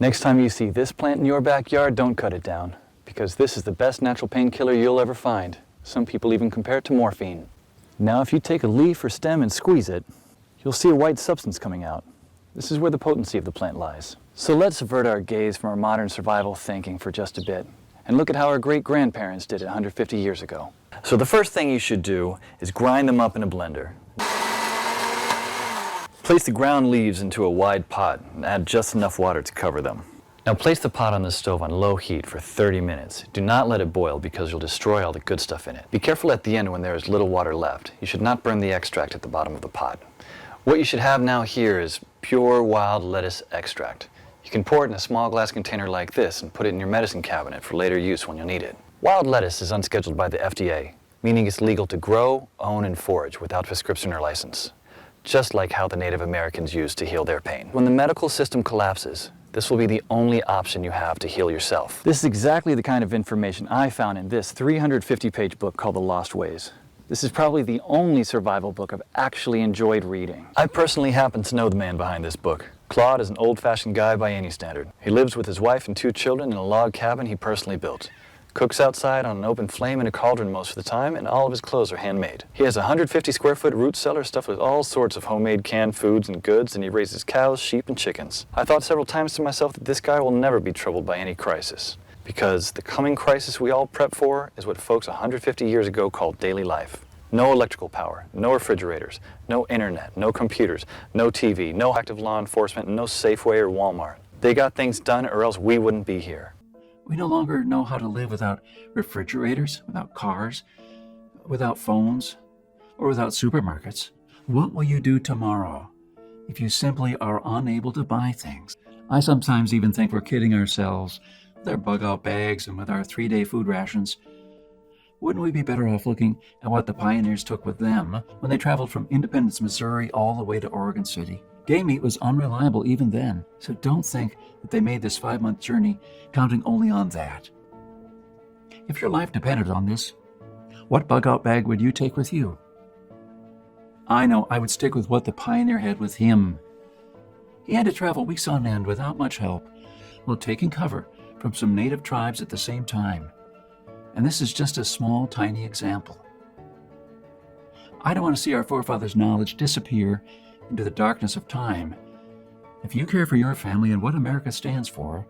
Next time you see this plant in your backyard, don't cut it down, because this is the best natural painkiller you'll ever find. Some people even compare it to morphine. Now if you take a leaf or stem and squeeze it, you'll see a white substance coming out. This is where the potency of the plant lies. So let's avert our gaze from our modern survival thinking for just a bit, and look at how our great-grandparents did it 150 years ago. So the first thing you should do is grind them up in a blender. Place the ground leaves into a wide pot and add just enough water to cover them. Now place the pot on the stove on low heat for 30 minutes. Do not let it boil because you'll destroy all the good stuff in it. Be careful at the end when there is little water left. You should not burn the extract at the bottom of the pot. What you should have now here is pure wild lettuce extract. You can pour it in a small glass container like this and put it in your medicine cabinet for later use when you'll need it. Wild lettuce is unscheduled by the FDA, meaning it's legal to grow, own, and forage without prescription or license, just like how the Native Americans used to heal their pain. When the medical system collapses, this will be the only option you have to heal yourself. This is exactly the kind of information I found in this 350-page book called The Lost Ways. This is probably the only survival book I've actually enjoyed reading. I personally happen to know the man behind this book. Claude is an old-fashioned guy by any standard. He lives with his wife and 2 children in a log cabin he personally built. Cooks outside on an open flame in a cauldron most of the time, and all of his clothes are handmade. He has a 150-square-foot root cellar stuffed with all sorts of homemade canned foods and goods, and he raises cows, sheep, and chickens. I thought several times to myself that this guy will never be troubled by any crisis, because the coming crisis we all prep for is what folks 150 years ago called daily life. No electrical power, no refrigerators, no internet, no computers, no TV, no active law enforcement, and no Safeway or Walmart. They got things done or else we wouldn't be here. We no longer know how to live without refrigerators, without cars, without phones, or without supermarkets. What will you do tomorrow if you simply are unable to buy things? I sometimes even think we're kidding ourselves with our bug-out bags and with our 3-day food rations. Wouldn't we be better off looking at what the pioneers took with them when they traveled from Independence, Missouri, all the way to Oregon City? Game meat was unreliable even then, so don't think that they made this 5-month journey counting only on that. If your life depended on this, what bug-out bag would you take with you? I know I would stick with what the pioneer had with him. He had to travel weeks on end without much help, while taking cover from some native tribes at the same time. And this is just a small, tiny example. I don't want to see our forefathers' knowledge disappear into the darkness of time. If you care for your family and what America stands for,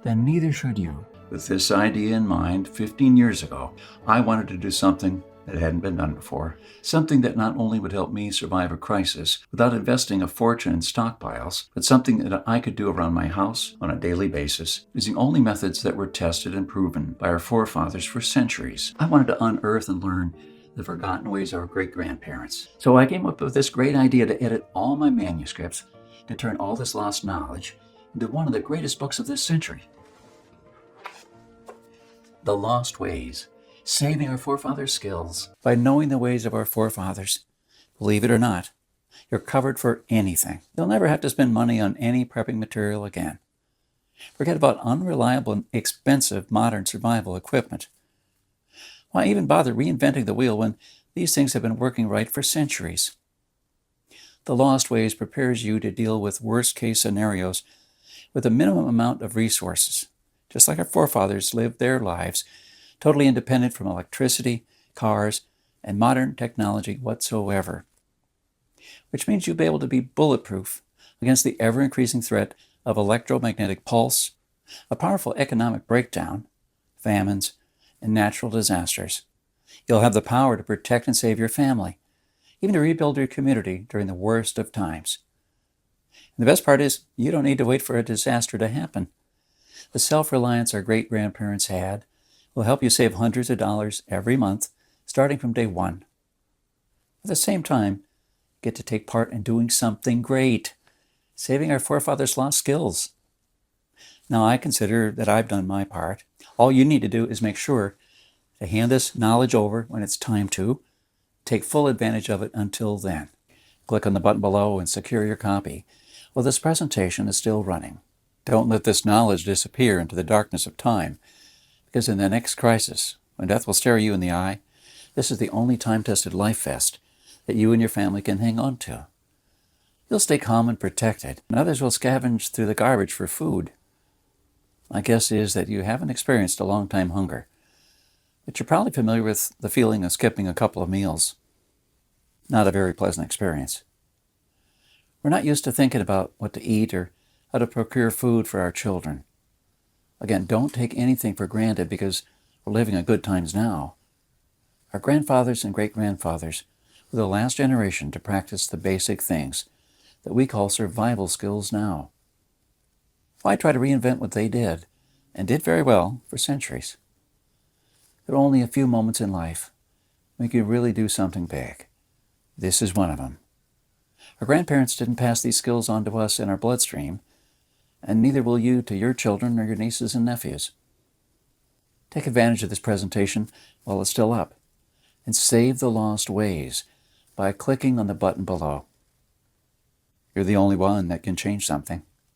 then neither should you. With this idea in mind, 15 years ago, I wanted to do something that hadn't been done before. Something that not only would help me survive a crisis without investing a fortune in stockpiles, but something that I could do around my house on a daily basis, using only methods that were tested and proven by our forefathers for centuries. I wanted to unearth and learn the forgotten ways of our great-grandparents. So I came up with this great idea to edit all my manuscripts, to turn all this lost knowledge into one of the greatest books of this century. The Lost Ways, saving our forefathers' skills. By knowing the ways of our forefathers, believe it or not, you're covered for anything. You'll never have to spend money on any prepping material again. Forget about unreliable and expensive modern survival equipment. Why even bother reinventing the wheel when these things have been working right for centuries? The Lost Ways prepares you to deal with worst-case scenarios with a minimum amount of resources, just like our forefathers lived their lives, totally independent from electricity, cars, and modern technology whatsoever. Which means you'll be able to be bulletproof against the ever-increasing threat of electromagnetic pulse, a powerful economic breakdown, famines, and natural disasters. You'll have the power to protect and save your family, even to rebuild your community during the worst of times. And the best part is, you don't need to wait for a disaster to happen. The self-reliance our great-grandparents had will help you save hundreds of dollars every month, starting from day one. At the same time, get to take part in doing something great, saving our forefathers' lost skills. Now, I consider that I've done my part. All you need to do is make sure to hand this knowledge over when it's time to. Take full advantage of it until then. Click on the button below and secure your copy while this presentation is still running. Don't let this knowledge disappear into the darkness of time, because in the next crisis, when death will stare you in the eye, this is the only time-tested life vest that you and your family can hang on to. You'll stay calm and protected, and others will scavenge through the garbage for food. My guess is that you haven't experienced a long-time hunger, but you're probably familiar with the feeling of skipping a couple of meals. Not a very pleasant experience. We're not used to thinking about what to eat or how to procure food for our children. Again, don't take anything for granted because we're living in good times now. Our grandfathers and great-grandfathers were the last generation to practice the basic things that we call survival skills now. Why try to reinvent what they did, and did very well, for centuries? There are only a few moments in life when you can really do something big. This is one of them. Our grandparents didn't pass these skills on to us in our bloodstream, and neither will you to your children or your nieces and nephews. Take advantage of this presentation while it's still up, and save the lost ways by clicking on the button below. You're the only one that can change something.